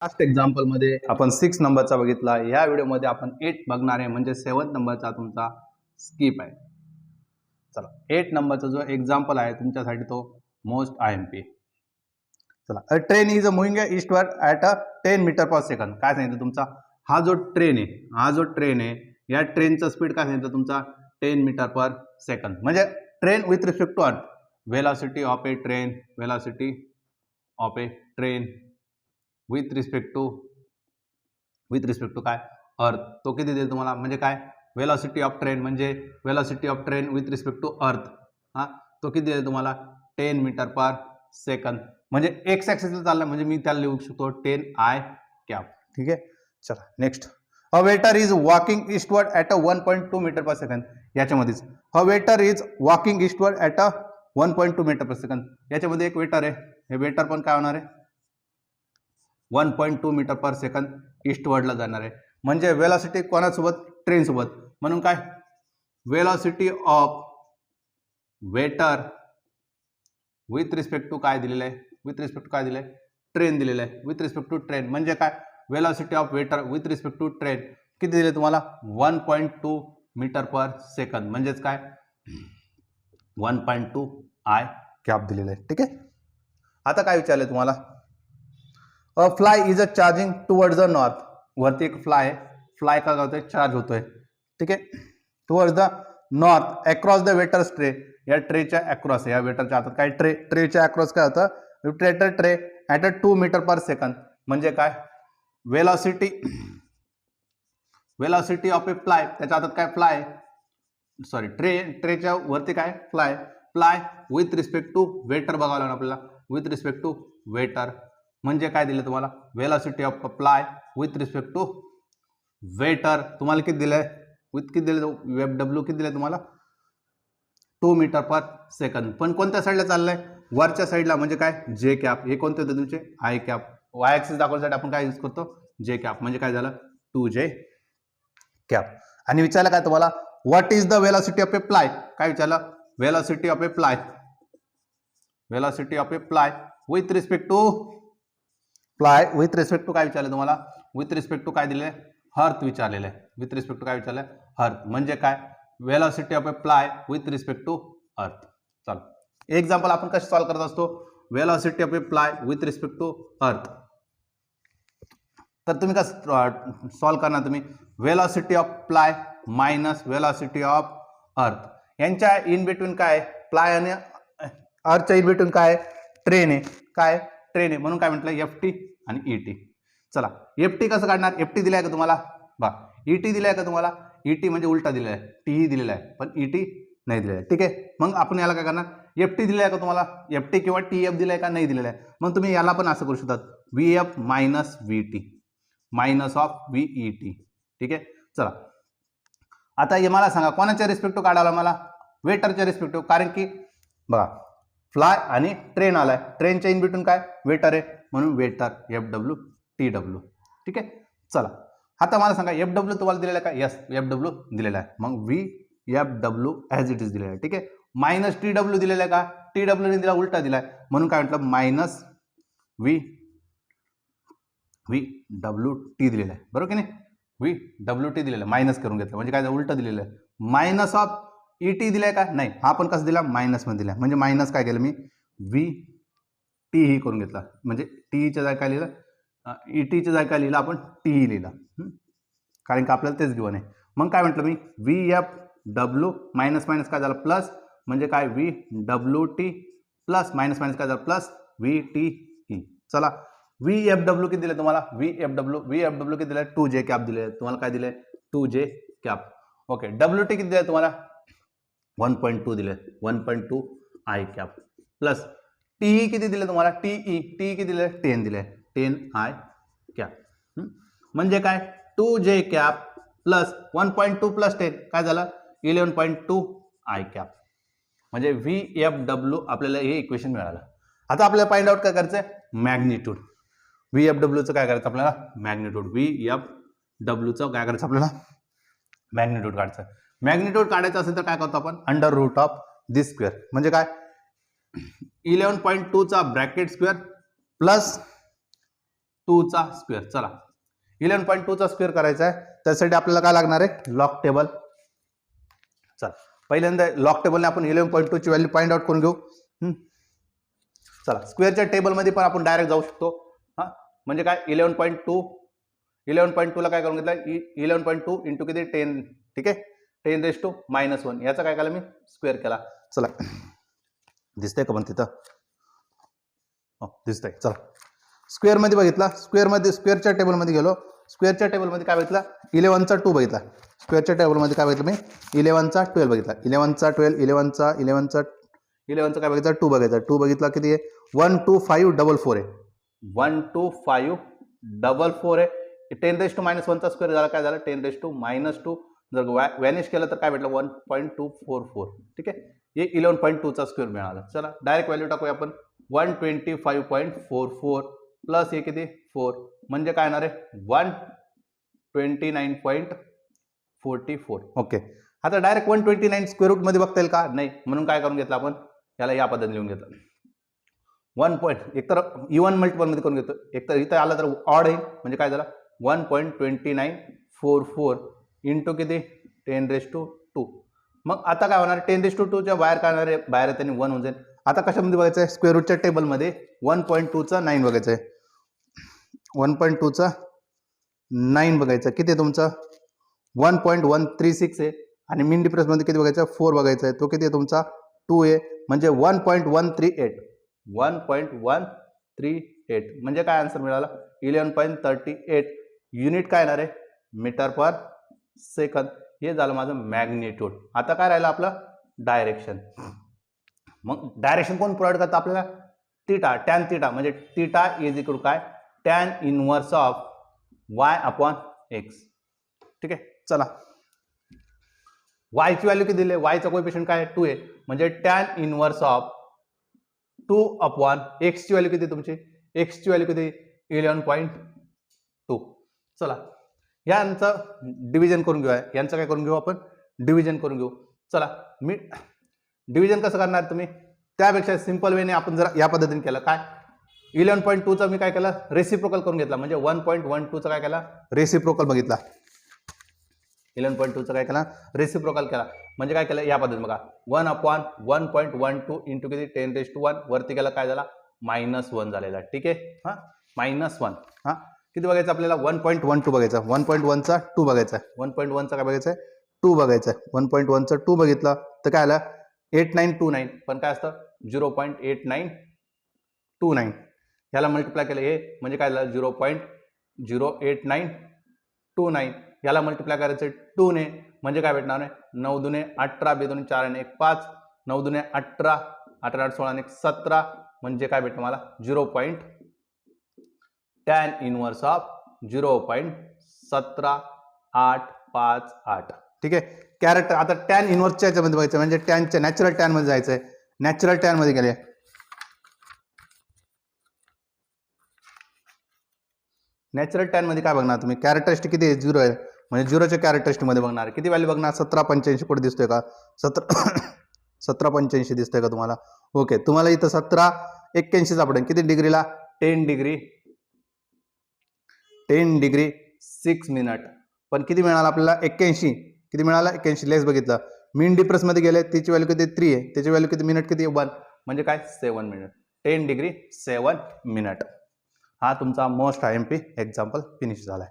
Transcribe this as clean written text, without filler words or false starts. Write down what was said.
Last example मध्ये आपण 6 नंबरचा बघितला. या व्हिडिओमध्ये आपण 8 बघणार आहे, म्हणजे 7 नंबरचा तुमचा स्किप आहे. चला 8 नंबरचा जो एक्झाम्पल आहे तुमच्यासाठी तो मोस्ट IMP. चला, a train is moving eastward at a 10 metre per second. काय सांगितलं तुमचा हा जो ट्रेन आहे या ट्रेनचा स्पीड काय सांगितलं तुमचा 10 मीटर पर सेकंड. म्हणजे train with respect to earth, velocity of a train, velocity of a train with respect to काय अर्थ. तो किती देईल तुम्हाला, म्हणजे काय वेलॉसिटी ऑफ ट्रेन म्हणजे velocity of train with respect to earth. हा तो किती देईल तुम्हाला 10 मीटर पर सेकंड. म्हणजे एक्स ॲक्सिसला चालला म्हणजे मी त्याला लिहू शकतो 10 I कॅप. ठीक आहे. चला next. A waiter is walking eastward at a 1.2 metre per second. याच्यामध्येच a waiter is walking eastward at a 1.2 metre per second. याच्यामध्ये एक वेटर आहे, हे वेटर पण काय होणार आहे 1.2 मीटर पर सेकंड ईस्टवर्डला जाणार आहे. म्हणजे वेलॉसिटी कोणासोबत ट्रेन सोबत, म्हणून काय velocity of water with respect to काय दिलेलं आहे, विथ रिस्पेक्ट टू काय दिलं आहे ट्रेन दिलेलं आहे, विथ रिस्पेक्ट टू ट्रेन. म्हणजे काय velocity of water with respect to train किती दिले तुम्हाला 1.2 मीटर पर सेकंड. म्हणजेच काय 1.2 I कॅप दिलेलं आहे. ठीक आहे. आता काय विचारलंय तुम्हाला, a fly is a charging towards the north. वरती एक फ्लाय काय होतोय चार्ज होतोय. ठीक आहे. Towards the north across the waiter's tray. या ट्रेच्या अक्रॉस, या वेटरच्या हातात काय ट्रेच्या अक्रॉस काय होतं ट्रे at a 2 metre per second. म्हणजे काय वेलॉसिटी ऑफ ए फ्लाय, त्याच्या हातात काय फ्लाय सॉरी ट्रेच्या वरती काय fly with respect to water बघावं लागणार आपल्याला, विथ रिस्पेक्ट टू वेटर. म्हणजे काय दिलं तुम्हाला velocity of fly with respect to water. तुम्हाला किती दिलंय विथ किती दिलं FW किती दिलंय तुम्हाला 2 मीटर पर सेकंड. पण कोणत्या साईडला चाललंय वरच्या साईडला, म्हणजे काय जे कॅप. हे कोणते होते तुमचे I कॅप. वाय ॲक्सिस दाखवण्यासाठी आपण काय यूज करतो जे कॅप. म्हणजे काय झालं 2J कॅप. आणि विचारलं काय तुम्हाला what is the velocity of a fly. काय विचारलं velocity of a fly with respect to काय विचारलं तुम्हाला विथ रिस्पेक्ट टू काय दिले हर्थ विचारलेलं आहे. विथ रिस्पेक्ट टू काय विचारलं हर्थ. म्हणजे काय velocity of a fly with respect to earth. चला एक्झाम्पल आपण कसं सॉल्व्ह करत असतो velocity of a fly with respect to earth. तर तुम्ही कसं सॉल्व्ह करणार, तुम्ही velocity of fly minus velocity of earth. यांच्या इन बिटवीन काय फ्लाय आणि अर्थच्या इन बिटवीन काय ट्रेन आहे. काय ट्रेन आहे म्हणून काय म्हटलं FT आणि ET. चला FT कसं काढणार, FT दिलाय का तुम्हाला बा, ET दिलाय का तुम्हाला. ET म्हणजे उलटा दिलेला आहे, TE दिलेला आहे पण ET नाही दिलेला आहे. ठीक आहे. मग आपण याला काय करणार FT दिलाय का तुम्हाला, FT किंवा TF दिलाय का नाही दिलेला आहे. मग तुम्ही याला पण असं करू शकतात VF minus VT minus of VET. ठीक आहे. चला आता हे मला सांगा कोणाच्या रिस्पेक्टिव्ह काढायला, मला वेटरच्या रिस्पेक्टिव्ह. कारण की बघा फ्लाय आणि ट्रेन आलाय, ट्रेनच्या इन बिटवीन काय वेटर आहे म्हणून वेटर FW TW. ठीक आहे. चला आता मला सांगा FW तुम्हाला दिलेला आहे का, यस FW दिलेला आहे. मग VFW ॲज इट इज दिलेला आहे. ठीक आहे. मायनस TW दिलेला आहे का, TW ने दिला उलटा दिलाय म्हणून काय म्हटलं मायनस VWT दिलेला आहे. बरोबर की नाही, VWT दिलेला आहे मायनस करून घेतलं म्हणजे काय उलट दिलेलं आहे. मायनस ऑफ ET दिलाय का, नाही हा पण कसं दिला मायनस मध्ये दिला. म्हणजे मायनस काय केलं मी VT ही करून घेतला. म्हणजे TEच्या जागी काय लिहिलं ETच्या जागी काय लिहिलं आपण TE लिहिला, कारण की आपल्याला तेच गिवन आहे. मग काय म्हटलं मी VFW मायनस मायनस काय झालं प्लस, म्हणजे काय VWT प्लस मायनस मायनस काय झालं प्लस VTE. चला VFW किती दिले तुम्हाला VFW किती दिले 2J कॅप दिले तुम्हाला. काय दिले 2J कॅप. ओके. WT किती दिले तुम्हाला 1.2 दिले 1.2 I कॅप प्लस TE किती दिले तुम्हाला TE किती दिले 10 दिले 10 I कॅप. म्हणजे काय 2J कॅप प्लस 1.2 प्लस 10 काय झालं 11.2 I कॅप. म्हणजे VFW आपल्याला हे इक्वेशन मिळालं. आता आपल्याला फाइंड आउट काय करायचं मॅग्निट्यूड. VFWचं काय करायचं आपल्याला मॅग्निट्यूड. VFWचं काय करायचं आपल्याला मॅग्निट्यूड काढायचं. मॅग्निट्यूड काढायचं असेल तर काय करतो आपण under root of this square. म्हणजे काय 11.2 चा ब्रॅकेट स्क्वेअर प्लस 2चा स्क्वेअर. चला 11.2चा स्क्वेअर करायचा आहे, त्यासाठी आपल्याला काय लागणार आहे, लॉग टेबल. चला पहिल्यांदा लॉग टेबलने आपण 11.2ची व्हॅल्यू फाइंड आउट करून घेऊ. चला स्क्वेअरच्या टेबलमध्ये पण आपण डायरेक्ट जाऊ शकतो. हां म्हणजे काय 11.2ला काय करून घेतलं, 11.2 इंटू किती 10, ठीक आहे 10⁻⁻1 याचा काय केला मी स्क्वेअर केला. चला दिसतंय का पण तिथं, दिसतंय. चला स्क्वेअरमध्ये बघितला, स्क्वेअरच्या टेबलमध्ये गेलो, स्क्वेअरच्या टेबलमध्ये काय बघितला 11चा 2 बघितला. स्क्वेअरच्या टेबलमध्ये काय बघितलं मी 11चा 12 बघितला. 11चा 12 11चा काय बघितला 2 बघायचा. 2 बघितला किती आहे 12544 आहे. 12544 आहे. 10⁻⁻1चा स्क्वेअर झाला काय झाला 10⁻². जर व्हॅनिश केलं तर काय भेटलं 1.244. ठीक आहे हे 11.2चा स्क्वेअर मिळाला. चला डायरेक्ट व्हॅल्यू टाकूया आपण 125.44 प्लस हे किती 4 म्हणजे काय येणार आहे 129.44. ओके आता डायरेक्ट 129 स्क्वेअर रूट मध्ये बघता येईल का, नाही, म्हणून काय करून घेतलं आपण याला या पद्धतीने लिहून घेतलं. 1 पॉईंट एकतर इवन मल्टिपल मध्ये करून घेतो, एकतर इथं आला तर ऑड आहे म्हणजे काय झाला 1.2944 इंटू किती 10⁻². मग आता काय होणार 10⁻²च्या बाहेर काय होणार आहे, बाहेर त्यांनी 1 होऊन जाईल. आता कशामध्ये बघायचं आहे स्क्वेअर रूटच्या टेबलमध्ये 1.2चा 9 बघायचं आहे. 1.2चा 9 बघायचं किती आहे तुमचं 1.136 आहे. आणि मिन डिफरन्समध्ये किती बघायचं 4 बघायचं आहे, तो किती आहे तुमचा 2 आहे म्हणजे 1.138. 1.138 म्हणजे काय आन्सर मिळाला 11.38 युनिट काय येणार आहे मीटर पर सेकंद. हे झालं माझं मॅग्निट्यूड. आता काय राहिलं आपलं डायरेक्शन. मग डायरेक्शन कोण प्रोव्हाइड करतं आपल्याला थीटा, टॅन थीटा म्हणजे थीटा इज इक्वल काय टॅन इनव्हर्स ऑफ y/x. ठीक आहे चला y ची व्हॅल्यू किती दिली, y चा कोएफिशियंट काय 2 आहे म्हणजे टॅन इनव्हर्स ऑफ 2/x ची व्हॅल्यू किती तुमची, x ची व्हॅल्यू किती 11.2. चला यांचं डिव्हिजन करून घेऊया, यांचं काय करून घेऊ आपण डिव्हिजन करून घेऊ. चला मी डिव्हिजन कसं करणार तुम्ही, त्यापेक्षा सिंपल वेने आपण जर या पद्धतीने केलं काय 11.2चा मी काय केलं रेसिप्रोकल करून घेतला म्हणजे 1.12चा काय केला रेसिप्रोकल बघितला. 11.2चा काय केला रेसिप्रोकल केला म्हणजे काय केलं या पद्धतीने बघा 1/1.12 इंटू किती 10⁻1 वरती गेला काय झाला -1 झालेला. ठीक आहे हां -1 हां किती बघायचं आपल्याला 1.12 बघायचा. 1.1चा 2 बघायचा. 1.1चा काय बघायचं 2 बघायचं. 1.1चा 2 बघितला तर काय आला 8929 पण काय असतं 0.8929. याला मल्टिप्लाय केलं हे म्हणजे काय झालं 0.08929. याला मल्टिप्लाय करायचं 2 ने म्हणजे काय भेटणार आहे 9 दुने 18 2 दुने 4 आणि 1 5 9 दुने 18 18 8 16 आणि 1 17 म्हणजे काय भेटतं मला 0.tan इनवर्स ऑफ 0.17858. ठीक आहे कॅरेक्टर. आता टॅन इनवर्सच्या याच्यामध्ये बघायचं म्हणजे टॅनच्या नॅचरल टॅन मध्ये जायचं आहे. नॅचरल टॅन मध्ये गेले नॅचरल टॅन मध्ये काय बघणार तुम्ही कॅरेक्टरिस्टिक किती 0 आहे म्हणजे 0च्या कॅरेक्टरिस्टिक मध्ये बघणार किती व्हॅल्यू बघणार 1785 कुठे दिसतोय का 1785 दिसतोय का तुम्हाला. ओके तुम्हाला इथं 1781 सापडेल किती डिग्रीला 10 डिग्री 6 मिनिट. पण किती मिळाला आपल्याला 81 किती मिळाला 81 लेस बघितलं. मीन डिफरन्स मध्ये गेले त्याची व्हॅल्यू किती 3 आहे त्याची व्हॅल्यू किती मिनिट किती 1 म्हणजे काय 7 मिनिट 10 डिग्री 7 मिनिट. हा तुमचा मोस्ट IMP एक्झाम्पल फिनिश झालाय.